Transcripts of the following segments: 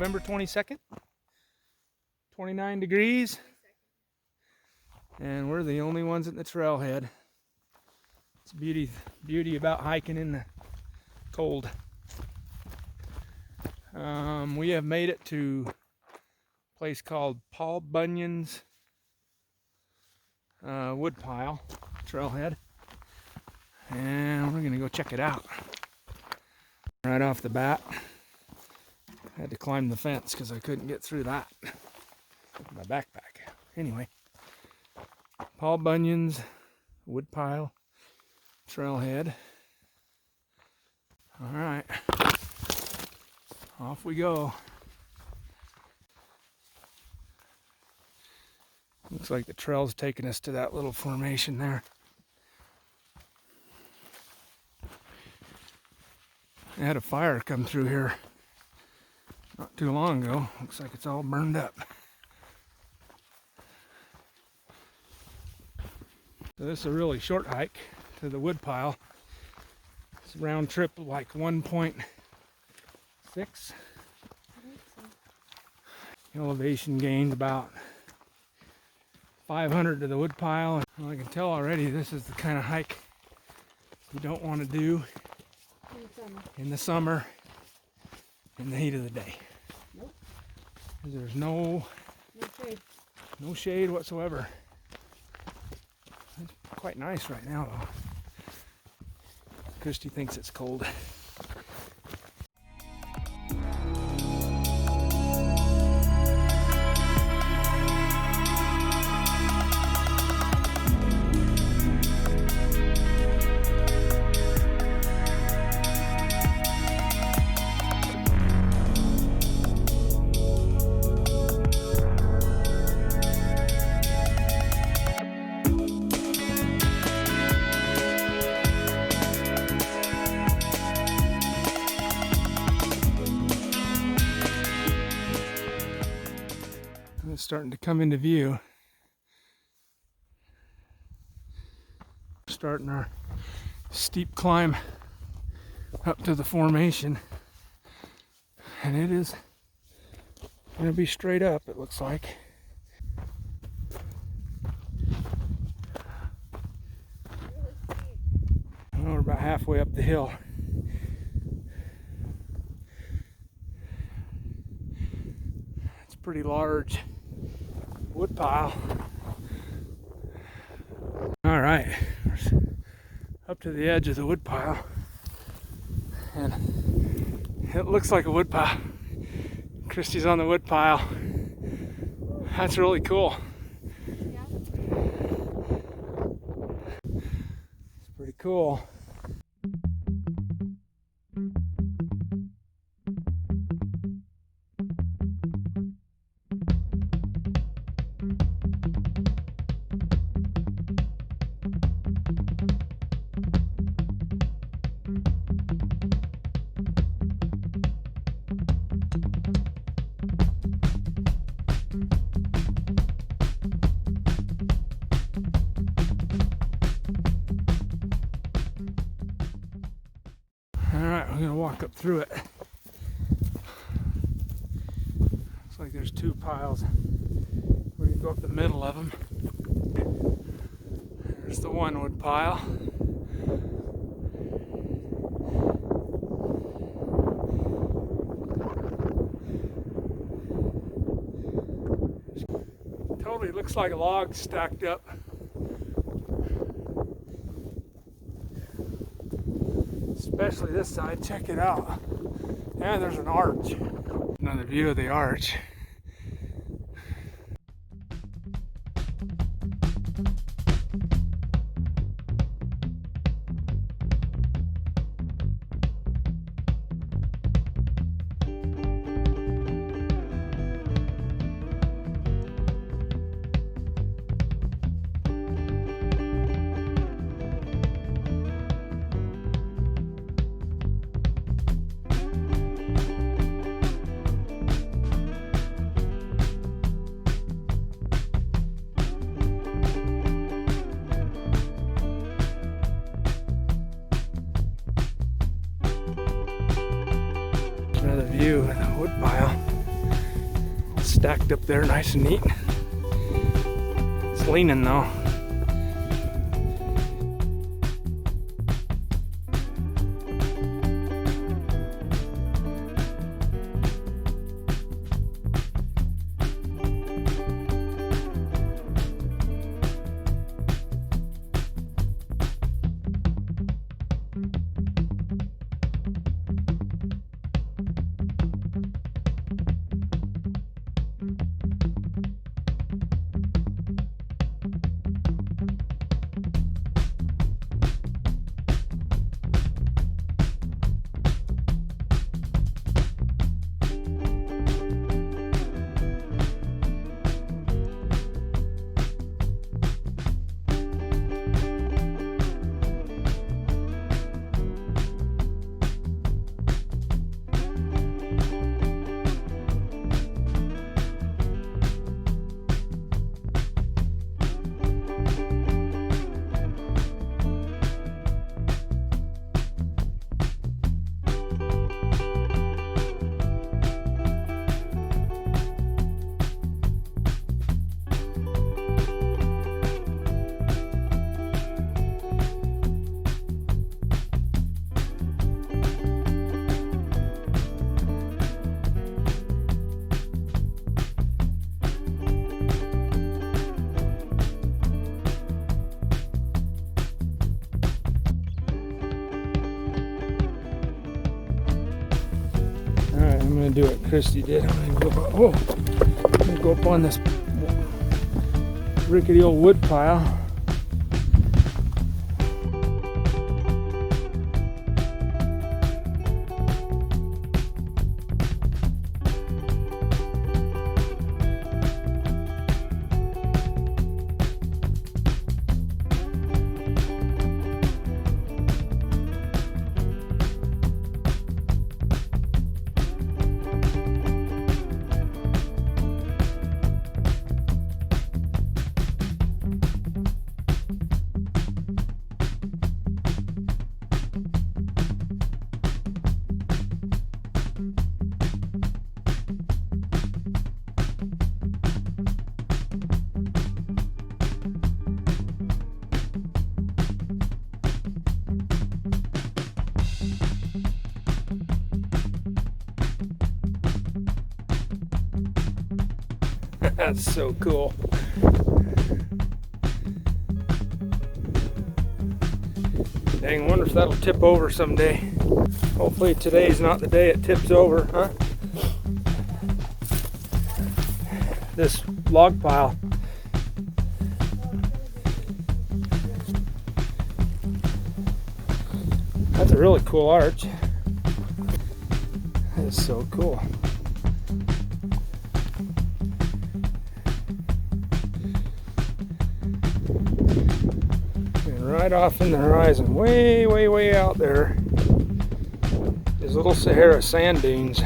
November 22nd, 29 degrees, and we're the only ones at the trailhead. It's beauty about hiking in the cold. We have made it to a place called Paul Bunyan's woodpile trailhead, and we're gonna go check it out. Right off the bat, I had to climb the fence because I couldn't get through that with my backpack. Anyway, Paul Bunyan's woodpile trailhead. All right, off we go. Looks like the trail's taking us to that little formation there. I had a fire come through here not too long ago. Looks like it's all burned up. So this is a really short hike to the woodpile. It's a round trip of like 1.6. Elevation gained about 500 to the woodpile. Well, I can tell already this is the kind of hike you don't want to do in the summer in the heat of the day. Nope. There's no shade whatsoever. It's quite nice right now though. Christy thinks it's cold. It's starting to come into view. Starting our steep climb up to the formation, and it is going to be straight up, it looks like. We're about halfway up the hill. It's pretty large woodpile. All right, up to the edge of the woodpile, and it looks like a woodpile. Christy's on the woodpile. That's really cool. Yeah. It's pretty cool. Alright, we're going to walk up through it. Looks like there's two piles. We're going to go up the middle of them. There's the one wood pile. Totally looks like a log stacked up. Especially this side, check it out. And there's an arch. Another view of the arch. Another view of the wood pile. stacked up there nice and neat. It's leaning though. I'm gonna do what Christy did. I'm gonna go up on this rickety old wood pile. That's so cool. Dang, wonder if that'll tip over someday. Hopefully today's not the day it tips over, huh? This log pile. That's a really cool arch. That is so cool. Right off in the horizon, way out there, is little Sahara sand dunes.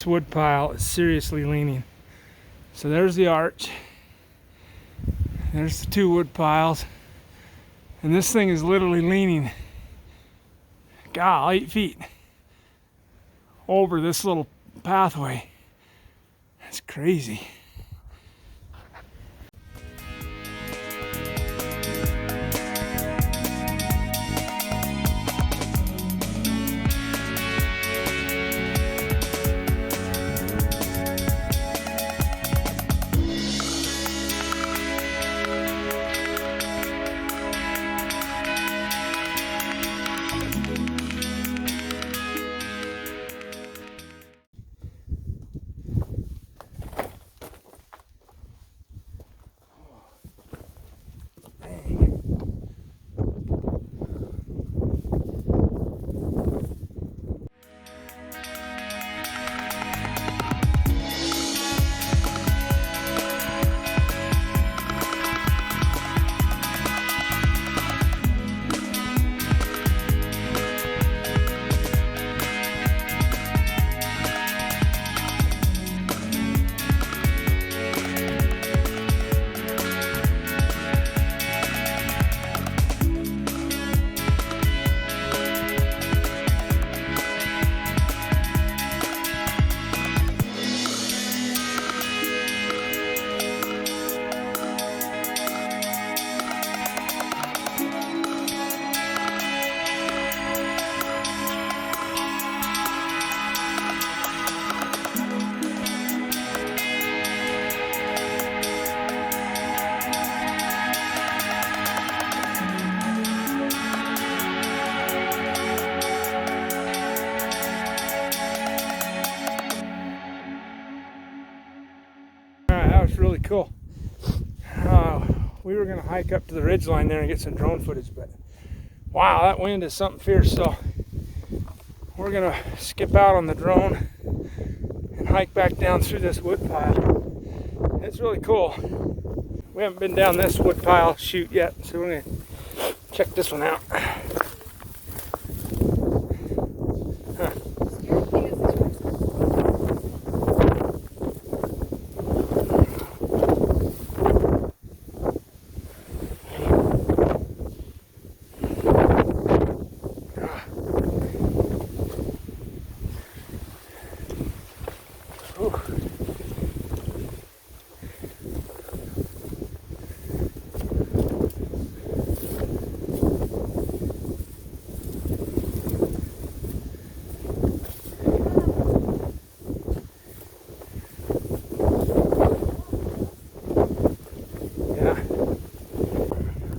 Wood pile is seriously leaning. So there's the arch. There's the 2 wood piles. And this thing is literally leaning, 8 feet over this little pathway. That's crazy. Really cool. We were going to hike up to the ridgeline there and get some drone footage, but wow, that wind is something fierce. So we're going to skip out on the drone and hike back down through this wood pile. It's really cool. We haven't been down this wood pile chute yet, so we're going to check this one out.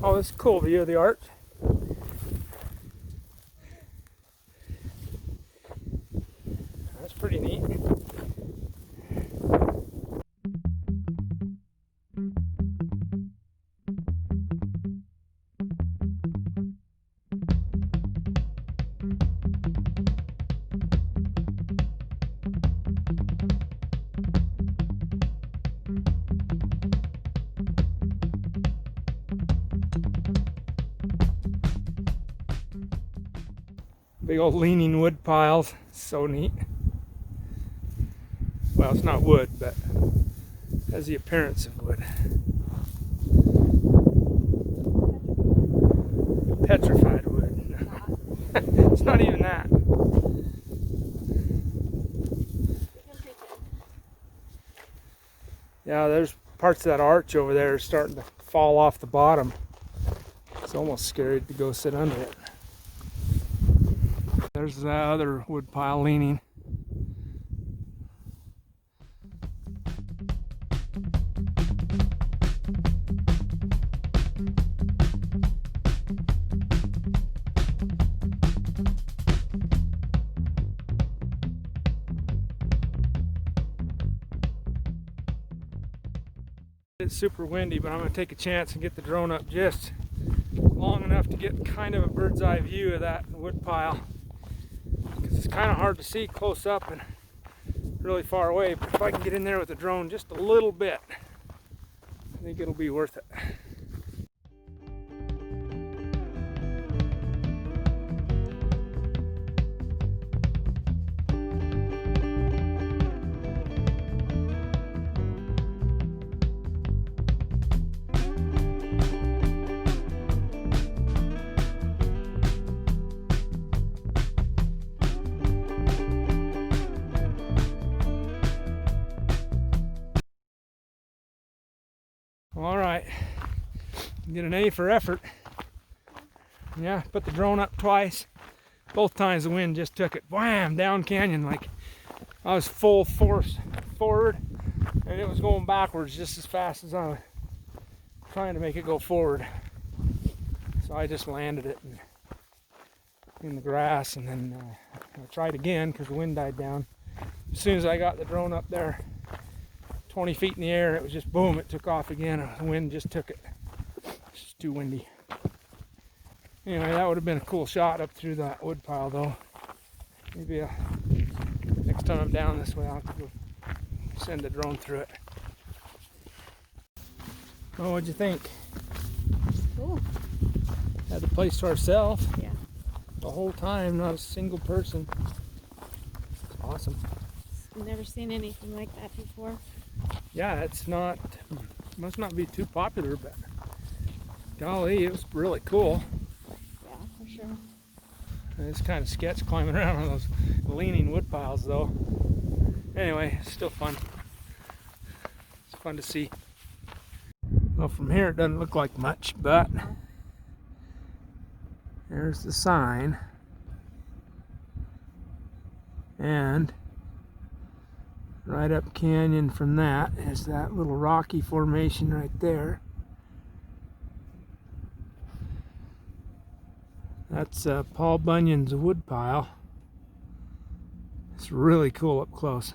Oh, this is a cool view of the arch. That's pretty neat. Big old leaning wood piles, so neat. Well, it's not wood, but it has the appearance of wood. Petrified wood. No. It's not even that. Yeah, there's parts of that arch over there starting to fall off the bottom. It's almost scary to go sit under it. There's that other wood pile leaning. It's super windy, but I'm going to take a chance and get the drone up just long enough to get kind of a bird's eye view of that wood pile. Because it's kind of hard to see close up and really far away, but if I can get in there with the drone just a little bit, I think it'll be worth it. right. Get an A for effort. Yeah, put the drone up twice. Both times the wind just took it, wham, down canyon. Like I was full force forward, and it was going backwards just as fast as I was trying to make it go forward. So I just landed it in the grass, and then I tried again because the wind died down. As soon as I got the drone up there 20 feet in the air, it was just boom, it took off again. The wind just took it. It's just too windy. Anyway, that would have been a cool shot up through that wood pile though. Maybe next time I'm down this way, I'll have to go send the drone through it. Oh, what'd you think? Cool. Had the place to ourselves. Yeah. The whole time, not a single person. It's awesome. I've never seen anything like that before. Yeah, it's not, must not be too popular, but golly, it was really cool. Yeah, for sure. It's kind of sketch climbing around on those leaning wood piles though. Anyway, it's still fun. It's fun to see. Well, from here it doesn't look like much, but there's the sign. And right up canyon from that is that little rocky formation right there. That's Paul Bunyan's wood pile. It's really cool up close.